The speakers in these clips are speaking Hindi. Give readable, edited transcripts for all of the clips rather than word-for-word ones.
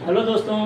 हेलो दोस्तों,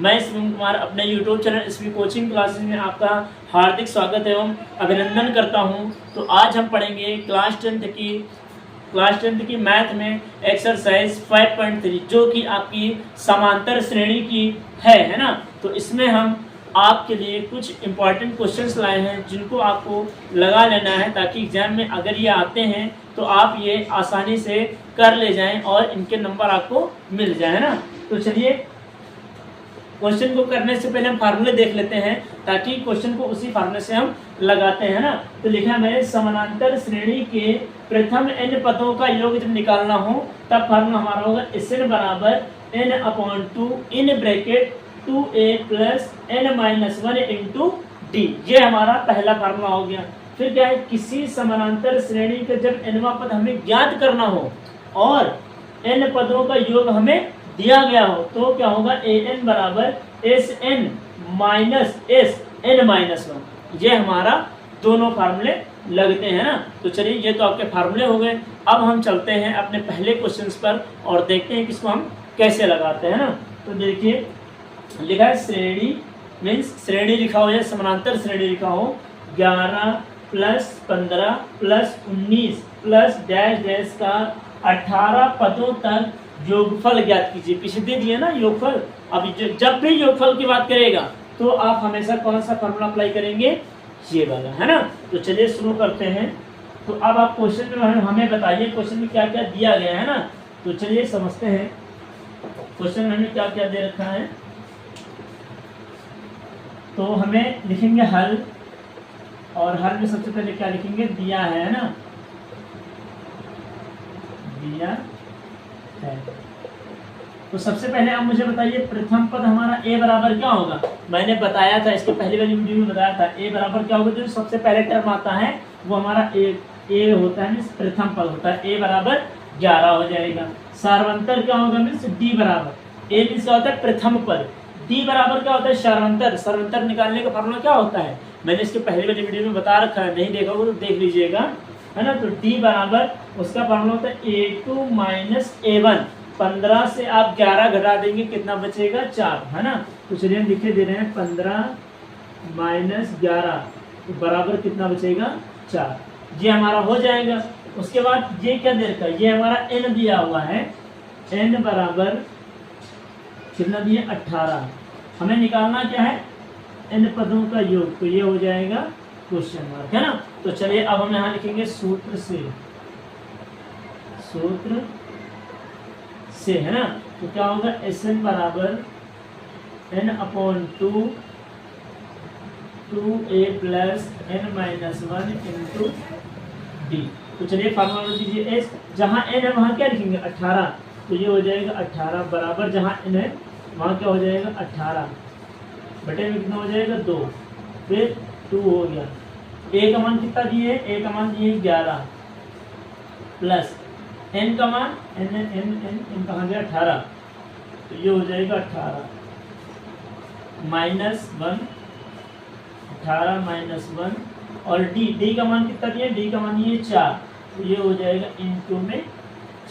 मैं शिवम कुमार अपने YouTube channel SP coaching classes में आपका हार्दिक स्वागत एवं अभिनंदन करता हूं। तो आज हम पढ़ेंगे क्लास टेंथ की मैथ में एक्सरसाइज 5.3 जो कि आपकी समांतर श्रेणी की है ना। तो इसमें हम आपके लिए कुछ इम्पॉर्टेंट क्वेश्चंस लाए हैं जिनको आपको लगा लेना है, ताकि एग्जाम में अगर ये आते हैं तो आप ये आसानी से कर ले जाएं और इनके नंबर आपको मिल जाए, है ना। तो चलिए क्वेश्चन को करने से पहले हम फार्मूले देख लेते हैं, ताकि क्वेश्चन को उसी फार्मूले से हम लगाते हैं ना। तो लिखा है मैंने, समानांतर श्रेणी के प्रथम n पदों का योग जब निकालना हो तब फार्मूला हमारा होगा Sn बराबर n/2 in bracket 2a plus n-1 into D. ये हमारा पहला फार्मूला हो गया। फिर क्या है, किसी समानांतर श्रेणी का जब nवां पद हमें ज्ञात करना हो और n पदों का योग हमें दिया गया हो तो क्या होगा, an बराबर Sn माइनस Sn-1। ये हमारा दोनों फार्मूले लगते हैं ना। तो चलिए, ये तो आपके फार्मूले हो गए। अब हम चलते हैं अपने पहले क्वेश्चंस पर और देखते हैं कि इसको हम कैसे लगाते हैं ना। तो देखिए, लिखा है श्रेणी मीन्स श्रेणी लिखा हो या समानांतर श्रेणी लिखा हो 11 plus 15 plus 19 plus dash dash का 18 पदों तक योगफल ज्ञात कीजिए। पीछे दे दिए ना योगफल। अब जब भी योगफल की बात करेगा तो आप हमेशा कौन सा फॉर्मूला अप्लाई करेंगे, ये वाला, है ना। तो चलिए शुरू करते हैं। तो अब आप क्वेश्चन में हमें बताइए क्वेश्चन में क्या क्या दिया गया है ना। तो चलिए समझते हैं क्वेश्चन में हमें क्या क्या दे रखा है। तो हमें लिखेंगे हल, और हल में सबसे पहले क्या लिखेंगे, दिया है ना, दिया है। तो सबसे पहले आप मुझे बताइए प्रथम पद हमारा a बराबर क्या होगा। मैंने बताया था, इसके पहले वाली वीडियो में बताया था a बराबर क्या होगा। जो सबसे पहले टर्म आता है वो हमारा a होता है, मीन्स प्रथम पद होता है। a बराबर 11 हो जाएगा। सार्वंतर क्या होगा, मीन्स d बराबर, a मीन्स क्या होता है प्रथम पद, d बराबर क्या होता है सार्वंतर। सार्वंतर निकालने का फॉर्मूला क्या होता है, मैंने इसके पहले वाली वीडियो में बता रखा है, नहीं देखा होगा तो देख लीजिएगा, है ना। तो d बराबर उसका फॉर्मूला होता है a2 माइनस a1। 15 से आप 11 घटा देंगे, कितना बचेगा, 4, है ना। तो चलिए हम लिखे दे रहे हैं 15 माइनस 11 तो बराबर कितना बचेगा, 4। ये हमारा हो जाएगा। उसके बाद ये क्या दे रखा है, ये हमारा n दिया हुआ है, n बराबर कितना दिए, 18। हमें निकालना क्या है, n पदों का योग। तो ये हो जाएगा क्वेश्चन मार्क, है ना। तो चलिए अब हम यहाँ लिखेंगे सूत्र से, है ना। तो क्या होगा, Sn बराबर n/2 2a plus n-1 into D. तो चलिए फार्मूला दीजिए s, जहाँ n है वहाँ क्या लिखेंगे, 18। तो ये हो जाएगा 18 बराबर, जहाँ n है वहाँ क्या हो जाएगा, 18 बटे में कितना हो जाएगा, 2, फिर 2 हो गया। a का मान कितना दिए, a का मान दिए 11 प्लस n का मान n कहाँ गया, 18। तो ये हो जाएगा 18 माइनस 1, 18 माइनस 1, और d का मान कितना दिया, d का मान ये 4। तो ये हो जाएगा इंटू में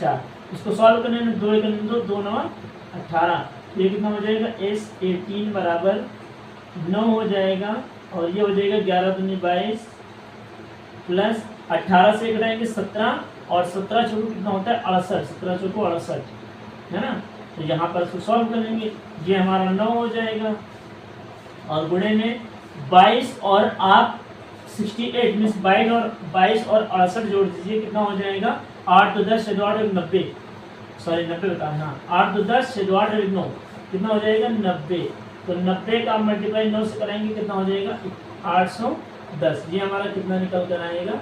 4। इसको सॉल्व करने में 2 करने दो, 2 9 18। ये कितना हो जाएगा, S18 बराबर 9 हो जाएगा, और ये हो जाएगा 11 दूनी 22 प्लस 18 से घटाएंगे 17, और 17 चौको कितना होता है, 68, 17 चौको 68, है ना। तो यहाँ पर इसको सॉल्व करेंगे, ये हमारा 9 हो जाएगा, और गुणे में 22 और आप 68 मीन्स 22 और 68 जोड़ दीजिए, कितना हो जाएगा, 8 तो 10 से 2 8 90, सॉरी 90 बताना, 8 तो 10 से 2 8 9, कितना हो जाएगा, 90। तो 90 का मल्टीप्लाई 9 से कराएंगे, कितना हो जाएगा, 810। ये हमारा कितना निकल कर आएगा,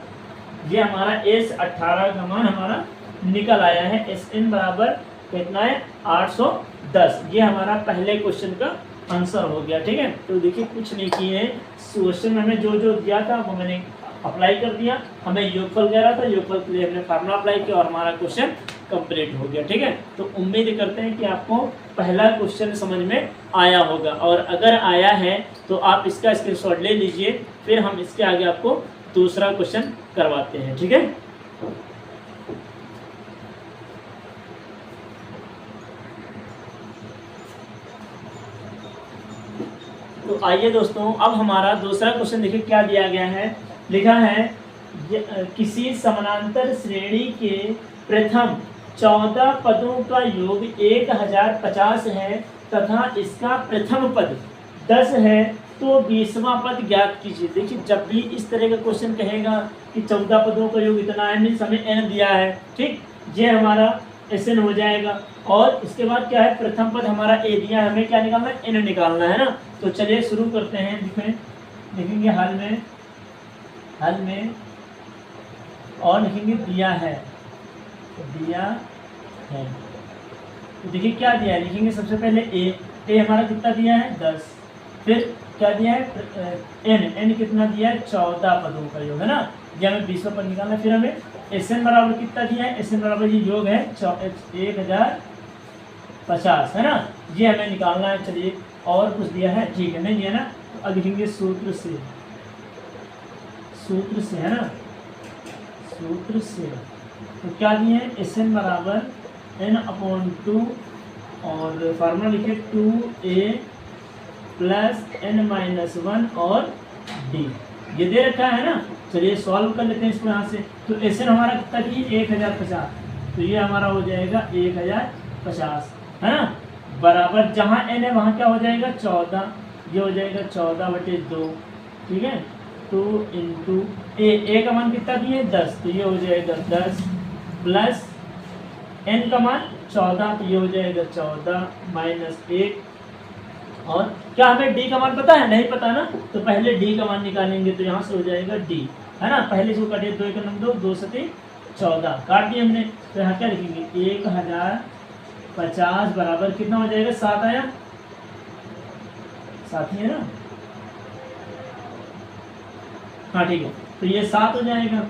ये हमारा S18 का मान हमारा निकल आया है। Sn बराबर कितना है, 810। ये हमारा पहले क्वेश्चन का आंसर हो गया, ठीक है। तो देखिए कुछ नहीं किए हैं, क्वेश्चन में हमें जो जो दिया था वो मैंने अप्लाई कर दिया। हमें योगफल कह रहा था, योगफल के लिए हमने फार्मूला अप्लाई किया और हमारा क्वेश्चन कंप्लीट हो गया, ठीक है। तो उम्मीद करते हैं कि आपको पहला क्वेश्चन समझ में आया होगा, और अगर आया है तो आप इसका स्क्रीनशॉट ले लीजिए, फिर हम इसके आगे आपको दूसरा क्वेश्चन करवाते हैं, ठीक है। तो आइए दोस्तों, अब हमारा दूसरा क्वेश्चन देखिए क्या दिया गया है। लिखा है किसी समानांतर श्रेणी के प्रथम 14 पदों का योग 1050 है तथा इसका प्रथम पद 10 है, तो 20वां पद ज्ञात कीजिए। देखिए, जब भी इस तरह का क्वेश्चन कहेगा कि 14 पदों का योग इतना है, मीन्स हमें n दिया है, ठीक, ये हमारा Sn हो जाएगा। और इसके बाद क्या है, प्रथम पद हमारा a दिया है, हमें क्या निकालना है, n निकालना है ना। तो चलिए शुरू करते हैं। लिखेंगे हल में और लिखेंगे दिया है, दिया है। तो देखिए क्या दिया है, लिखेंगे सबसे पहले a हमारा कितना दिया है 10, फिर क्या दिया है n कितना दिया है 14 पदों का योग है ना, ये हमें 20वां पद निकालना है। फिर हमें Sn बराबर कितना दिया है, Sn बराबर ये योग है 1050 है ना, ये हमें निकालना है। चलिए, और कुछ दिया है, ठीक है, नहीं दिया ना, तो अब लिखेंगे सूत्र से है ना, सूत्र से। तो क्या दिए हैं, Sn बराबर n/2 और फार्मूला लिखे 2a प्लस n-1 और d, ये दे रखा है ना। चलिए सॉल्व कर लेते हैं इसको यहाँ से। तो Sn हमारा कितना दिए 1050, तो ये हमारा हो जाएगा 1050 है ना, बराबर जहाँ n है वहाँ क्या हो जाएगा 14, ये हो जाएगा 14/2, ठीक है। तो इंटू a का मान कितना दिए 10, तो ये हो जाएगा 10 प्लस n का मान 14, तो ये हो जाएगा 14 माइनस 1। और क्या हमें d का मान पता है, नहीं पता ना, तो पहले d का मान निकालेंगे। तो यहाँ से हो जाएगा d है ना, पहले इसको काटिए, 2 × 2 2 × 14 काट दिए हमने। तो यहाँ क्या लिखेंगे 1050 बराबर कितना हो जाएगा, 7 आया, 7 ही है ना, हाँ ठीक है। तो ये 7 हो जाएगा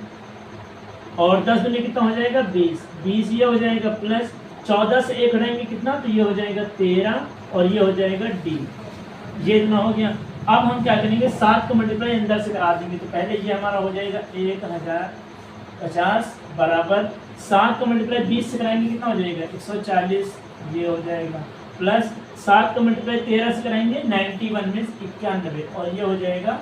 और 10 दूनी कितना हो जाएगा 20 ये हो जाएगा, प्लस 14 से 1 हटाएंगे कितना, तो ये हो जाएगा 13 और ये हो जाएगा d, ये इतना हो गया। अब हम क्या करेंगे, 7 को मल्टीप्लाई अंदर से करा देंगे। तो पहले ये हमारा हो जाएगा 1050 बराबर 7 को मल्टीप्लाई 20 से कराएंगे कितना हो जाएगा 140, ये हो जाएगा, प्लस 7 को मल्टीप्लाई 13 से कराएंगे 91 में 91 और ये हो जाएगा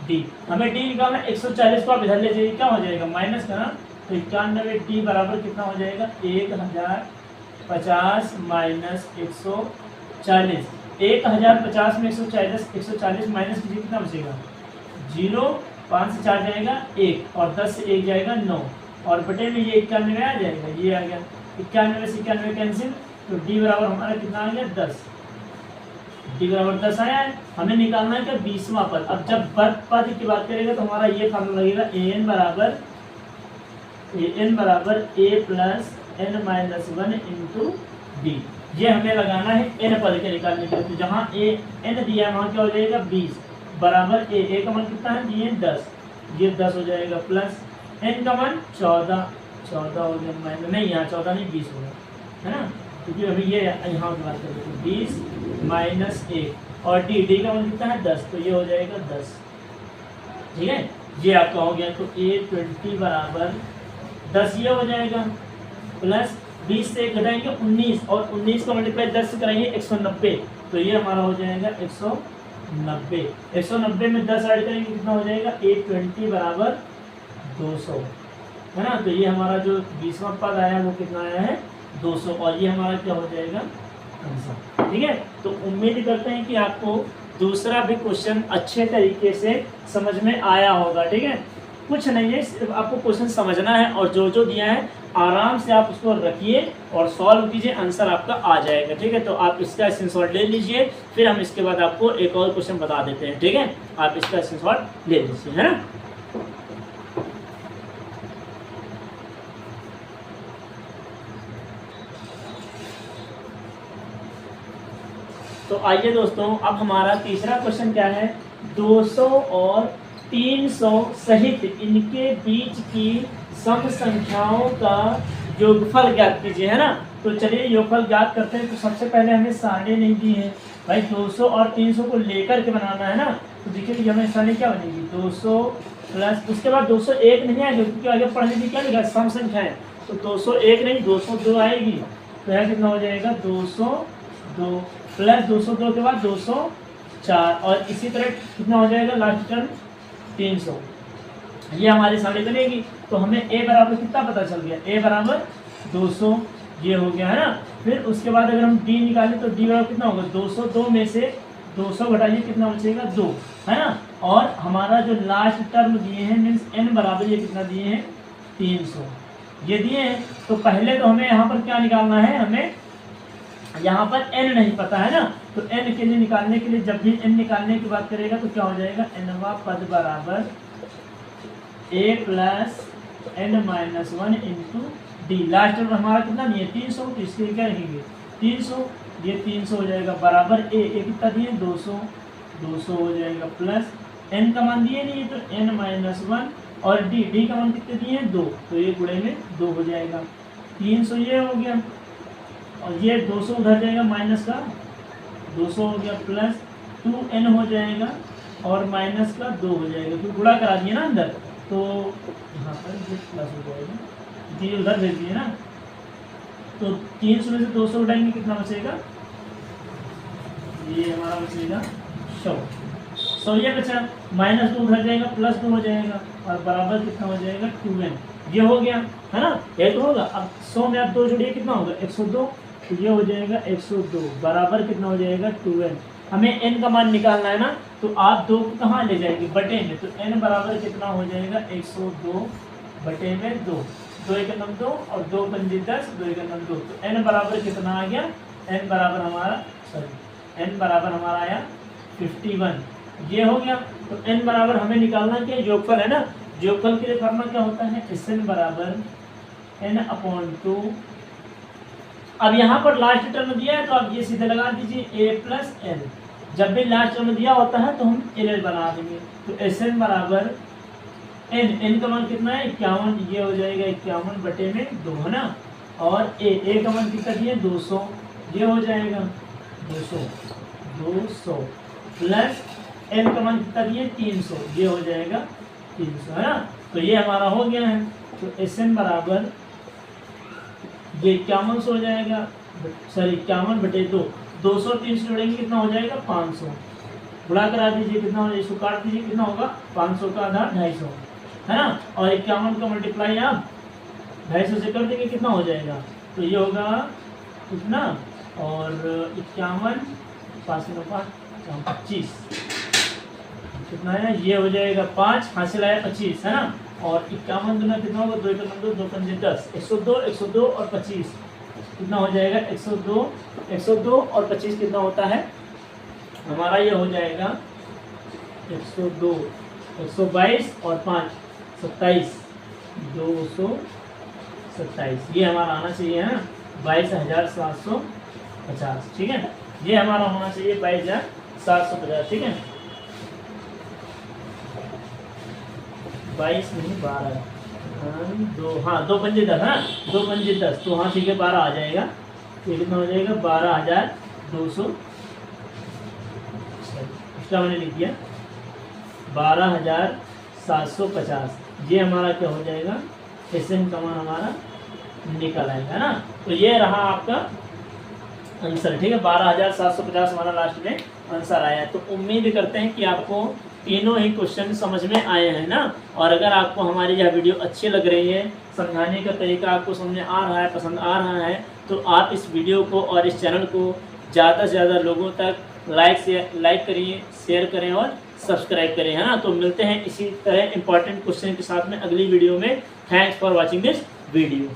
d। हमें d निकालना 140 को आप इधर ले जाइए, क्या हो जाएगा माइनस करना, तो 91 d बराबर कितना हो जाएगा 1050 माइनस 140, 1050 में 140 माइनस कीजिए कितना बचेगा 0, 5 से 4 जाएगा 1 और 10 से 1 जाएगा 9 और बटे में ये 91 आ जाएगा, ये आ गया 91 से 91 कैंसिल। तो d बराबर हमारा कितना आ गया 10, d बराबर 10 आया है। हमें निकालना है क्या 20वां पद। अब जब पद की बात करेगा तो हमारा ये फार्मूला लगेगा an बराबर a plus n-1 into d, ये हमें लगाना है n पद के निकालने के लिए। तो जहाँ n दिया है वहाँ क्या हो जाएगा 20 बराबर a का मान कितना है दिए 10, ये 10 हो जाएगा, प्लस n का मान 14 हो गया, माइनस नहीं, यहाँ 14 नहीं 20 होगा है ना, क्योंकि अभी ये यहाँ की बात करें 20 माइनस 1 और d का मान कितना है 10, तो ये हो जाएगा 10, ठीक है, ये आपका हो गया। तो a20 बराबर 10 ये हो जाएगा, प्लस 20 से 1 घटाएंगे 19 और 19 का मल्टीप्लाई 10 से कराएंगे 190, तो ये हमारा हो जाएगा 190 में 10 ऐड करेंगे कितना हो जाएगा 820 बराबर 200 है ना। तो ये हमारा जो 20वां पद आया वो कितना आया है 200 और ये हमारा क्या हो जाएगा आंसर, ठीक है। तो उम्मीद करते हैं कि आपको दूसरा भी क्वेश्चन अच्छे तरीके से समझ में आया होगा, ठीक है। कुछ नहीं है, सिर्फ आपको क्वेश्चन समझना है और जो जो दिया है आराम से आप उसको रखिए और सॉल्व कीजिए, आंसर आपका आ जाएगा, ठीक है। तो आप इसका स्क्रीनशॉट ले लीजिए, फिर हम इसके बाद आपको एक और क्वेश्चन बता देते हैं, ठीक है। आप इसका स्क्रीनशॉट ले लीजिए, है ना। तो आइए दोस्तों, अब हमारा तीसरा क्वेश्चन क्या है, 200 और 300 सहित इनके बीच की सम संख्याओं का योगफल ज्ञात कीजिए, है ना। तो चलिए योगफल ज्ञात करते हैं। तो सबसे पहले हमें सारणी नहीं दी है भाई, 200 और 300 को लेकर के बनाना है ना। तो देखिए कि हमें सारणी क्या बनेगी 200 प्लस उसके बाद 201 नहीं आएगी, क्योंकि आगे पढ़ने की क्या लिखा है सम संख्या है। तो 201 नहीं 202 आएगी, तो यह कितना हो जाएगा 202 प्लस 202 के बाद 203 4 और इसी तरह कितना हो जाएगा लास्ट टर्म 300। ये हमारे सामने बनेगी। तो हमें a बराबर कितना पता चल गया, a बराबर 200 ये हो गया है ना। फिर उसके बाद अगर हम d निकालें तो d बराबर कितना होगा 200, 2 में से 200 घटाइए कितना बचेगा 2 है ना। और हमारा जो लास्ट टर्म दिए हैं मीन्स n बराबर ये कितना दिए हैं 300 ये दिए हैं। तो पहले तो हमें यहाँ पर क्या निकालना है, हमें यहाँ पर n नहीं पता है ना। तो n के लिए निकालने के लिए जब भी n निकालने की बात करेगा तो क्या हो जाएगा nवा पद बराबर a plus n-1 into D. Last term हमारा कितना नहीं है 300, तो इसके लिए क्या लिखेंगे 300, ये 300 हो जाएगा बराबर a कितना दिए 200, 200 हो जाएगा प्लस n का मान दिए नहीं है तो n-1 और d का मान कितने दिए हैं 2, तो ये गुणे में 2 हो जाएगा। 300 ये हो गया और ये 200 उधर जाएगा माइनस का 200 हो गया प्लस 2n हो जाएगा और माइनस का 2 हो जाएगा, क्योंकि गुणा करा दिए ना अंदर तो यहाँ पर ये प्लस हो जाएगा, जी उधर भेज दिए ना। तो 300 में से 200 उठाएंगे कितना बचेगा, ये हमारा बचेगा 100 ये बचा। माइनस 2 उधर जाएगा प्लस 2 हो जाएगा और बराबर कितना हो जाएगा 2n ये हो गया है ना। ये तो होगा। अब 100 में आप 2 जोड़िए कितना होगा 102, तो ये हो जाएगा 102 बराबर कितना हो जाएगा 2n। हमें n का मान निकालना है ना, तो आप 2 को कहाँ ले जाएंगे बटे में, तो n बराबर कितना हो जाएगा 102 बटे में 2, 2 एक नम 2 और 2 पंजे 10, 2 एक नम 2, तो n बराबर कितना आ गया, n बराबर हमारा आया 51 ये हो गया। तो n बराबर हमें निकालना क्या योगफल है ना। योगफल के लिए फॉर्मूला क्या होता है Sn बराबर n/2। अब यहाँ पर लास्ट टर्म दिया है तो आप ये सीधे लगा दीजिए a प्लस l। जब भी लास्ट टर्म दिया होता है तो हम l बना देंगे। तो Sn बराबर n का मान कितना है 51, ये हो जाएगा 51 बटे में 2 है ना। और a का मान कितना दिया 200, ये हो जाएगा 200 प्लस n का मान कितना दिए 300, ये हो जाएगा 300 है ना। तो ये हमारा हो गया है। तो Sn बराबर ये 51 हो जाएगा, सॉरी 51 बटे 2, 200 300 जोड़ेंगे कितना हो जाएगा 500, गुणा करा दीजिए कितना हो जाएगा, इसको काट दीजिए कितना होगा 500 का आधा 250 है ना। और 51 का मल्टीप्लाई आप 250 से कर देंगे कितना हो जाएगा, तो ये होगा कितना और 51 5 25 कितना है, ये हो जाएगा 5 हासिल आया 25 है ना। और 51 दुना कितना होगा 2 का 2 2 पंजे 10, 102 और 25 कितना हो जाएगा 102 और 25 कितना होता है हमारा, ये हो जाएगा 102 122 और 5 27 227 ये हमारा आना चाहिए है ना 22,750 ठीक है। ये हमारा होना चाहिए 22,750 ठीक है। 22 नहीं 12 2 पंजे 10 है ना, 2 पंजे 10 तो हाँ ठीक है 12 आ जाएगा। ये कितना हो जाएगा 12,200 एक्स्ट्रा मैंने लिख दिया 12,750 ये हमारा क्या हो जाएगा Sn का मान हमारा निकल आएगा ना। तो ये रहा आपका आंसर ठीक है 12,750 हमारा लास्ट में आंसर आया। तो उम्मीद करते हैं कि आपको तीनों ही क्वेश्चन समझ में आए हैं ना। और अगर आपको हमारी यह वीडियो अच्छी लग रही है, समझाने का तरीका आपको समझ में आ रहा है, पसंद आ रहा है, तो आप इस वीडियो को और इस चैनल को ज़्यादा से ज़्यादा लोगों तक लाइक करिए, शेयर करें और सब्सक्राइब करें है ना। तो मिलते हैं इसी तरह इंपॉर्टेंट क्वेश्चन के साथ में अगली वीडियो में। Thanks for watching this video.